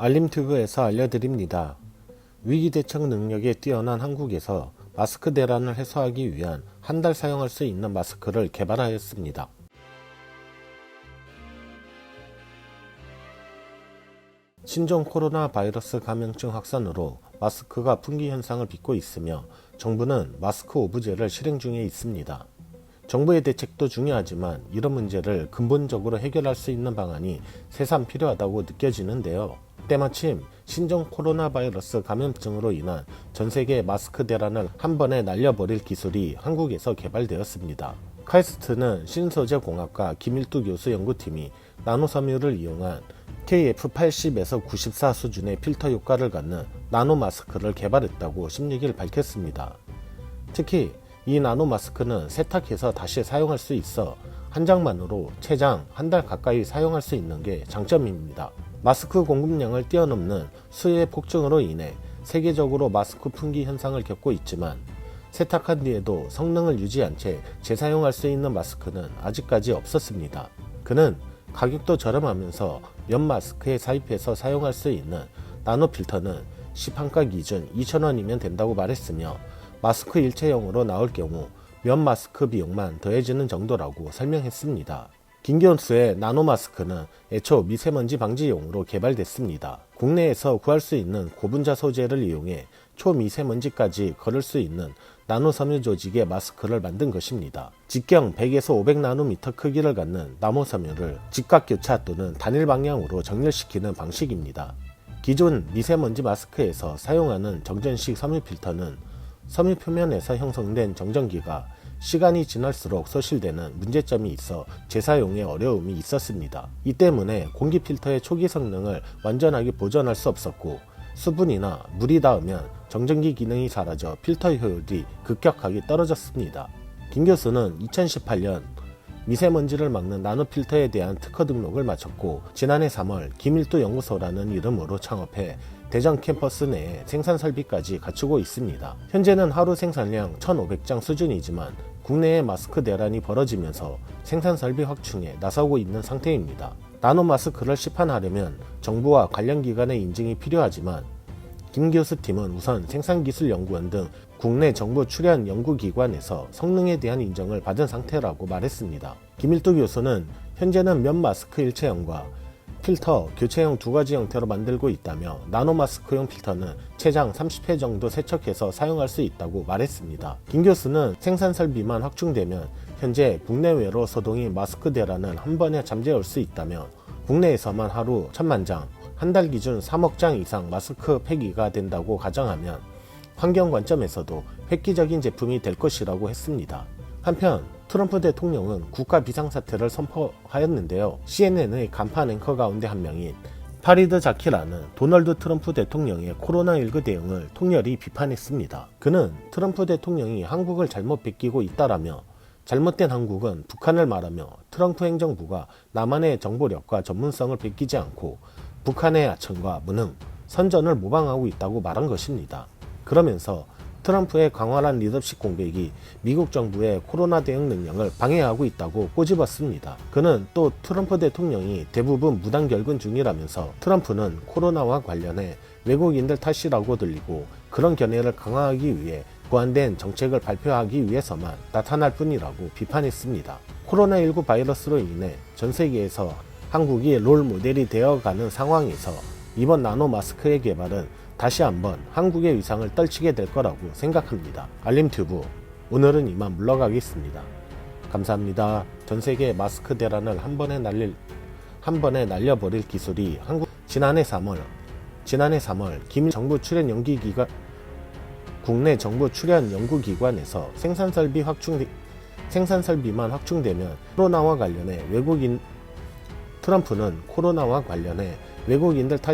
알림튜브에서 알려드립니다. 위기대처 능력에 뛰어난 한국에서 마스크 대란을 해소하기 위한 한 달 사용할 수 있는 마스크를 개발하였습니다. 신종 코로나 바이러스 감염증 확산으로 마스크가 품귀 현상을 빚고 있으며 정부는 마스크 오브제를 실행 중에 있습니다. 정부의 대책도 중요하지만 이런 문제를 근본적으로 해결할 수 있는 방안이 새삼 필요하다고 느껴지는데요. 때마침 신종 코로나 바이러스 감염증으로 인한 전세계 마스크 대란을 한 번에 날려버릴 기술이 한국에서 개발되었습니다. 카이스트는 신소재공학과 김일두 교수 연구팀이 나노섬유를 이용한 KF80에서 94 수준의 필터 효과를 갖는 나노 마스크를 개발했다고 16일 밝혔습니다. 특히 이 나노 마스크는 세탁해서 다시 사용할 수 있어 한 장만으로 최장 한 달 가까이 사용할 수 있는 게 장점입니다. 마스크 공급량을 뛰어넘는 수요의 폭증으로 인해 세계적으로 마스크 품귀 현상을 겪고 있지만 세탁한 뒤에도 성능을 유지한 채 재사용할 수 있는 마스크는 아직까지 없었습니다. 그는 가격도 저렴하면서 면 마스크에 삽입해서 사용할 수 있는 나노 필터는 시판가 기준 2,000원이면 된다고 말했으며 마스크 일체형으로 나올 경우 면 마스크 비용만 더해지는 정도라고 설명했습니다. 김 교수의 나노 마스크는 애초 미세먼지 방지용으로 개발됐습니다. 국내에서 구할 수 있는 고분자 소재를 이용해 초미세먼지까지 걸을 수 있는 나노 섬유 조직의 마스크를 만든 것입니다. 직경 100에서 500나노미터 크기를 갖는 나노 섬유를 직각교차 또는 단일 방향으로 정렬시키는 방식입니다. 기존 미세먼지 마스크에서 사용하는 정전식 섬유 필터는 섬유 표면에서 형성된 정전기가 시간이 지날수록 소실되는 문제점이 있어 재사용에 어려움이 있었습니다. 이 때문에 공기 필터의 초기 성능을 완전하게 보존할 수 없었고 수분이나 물이 닿으면 정전기 기능이 사라져 필터 효율이 급격하게 떨어졌습니다. 김 교수는 2018년 미세먼지를 막는 나노 필터에 대한 특허 등록을 마쳤고 지난해 3월 김일두 연구소라는 이름으로 창업해 대전 캠퍼스 내에 생산 설비까지 갖추고 있습니다. 현재는 하루 생산량 1,500장 수준이지만 국내에 마스크 대란이 벌어지면서 생산 설비 확충에 나서고 있는 상태입니다. 나노 마스크를 시판하려면 정부와 관련 기관의 인증이 필요하지만 김 교수 팀은 우선 생산기술연구원 등 국내 정부 출연 연구기관에서 성능에 대한 인정을 받은 상태라고 말했습니다. 김일두 교수는 현재는 면 마스크 일체형과 필터 교체형 두 가지 형태로 만들고 있다며 나노 마스크용 필터는 최장 30회 정도 세척해서 사용할 수 있다고 말했습니다. 김 교수는 생산 설비만 확충되면 현재 국내외로 소동이 마스크 대란은 한 번에 잠재울 수 있다며 국내에서만 하루 1,000만 장, 한 달 기준 3억 장 이상 마스크 폐기가 된다고 가정하면 환경 관점에서도 획기적인 제품이 될 것이라고 했습니다. 한편 트럼프 대통령은 국가 비상사태를 선포하였는데요. CNN의 간판 앵커 가운데 한 명인 파리드 자키라는 도널드 트럼프 대통령의 코로나19 대응을 통렬히 비판했습니다. 그는 트럼프 대통령이 한국을 잘못 베끼고 있다라며 잘못된 한국은 북한을 말하며 트럼프 행정부가 남한의 정보력과 전문성을 베끼지 않고 북한의 하청과 무능, 선전을 모방하고 있다고 말한 것입니다. 그러면서 트럼프의 광활한 리더십 공백이 미국 정부의 코로나 대응 능력을 방해하고 있다고 꼬집었습니다. 그는 또 트럼프 대통령이 대부분 무단결근 중이라면서 트럼프는 코로나와 관련해 외국인들 탓이라고 들리고 그런 견해를 강화하기 위해 보완된 정책을 발표하기 위해서만 나타날 뿐이라고 비판했습니다. 코로나19 바이러스로 인해 전 세계에서 한국이 롤 모델이 되어가는 상황에서 이번 나노 마스크의 개발은 다시 한번 한국의 위상을 떨치게 될 거라고 생각합니다. 알림튜브 오늘은 이만 물러가겠습니다. 감사합니다. 전세계 마스크 대란을 한 번에 날려버릴 기술이 지난해 3월 김일 정부 출연 연구기관 국내 정부 출연 연구기관에서 생산 설비만 확충되면 트럼프는 코로나와 관련해 외국인들 탓이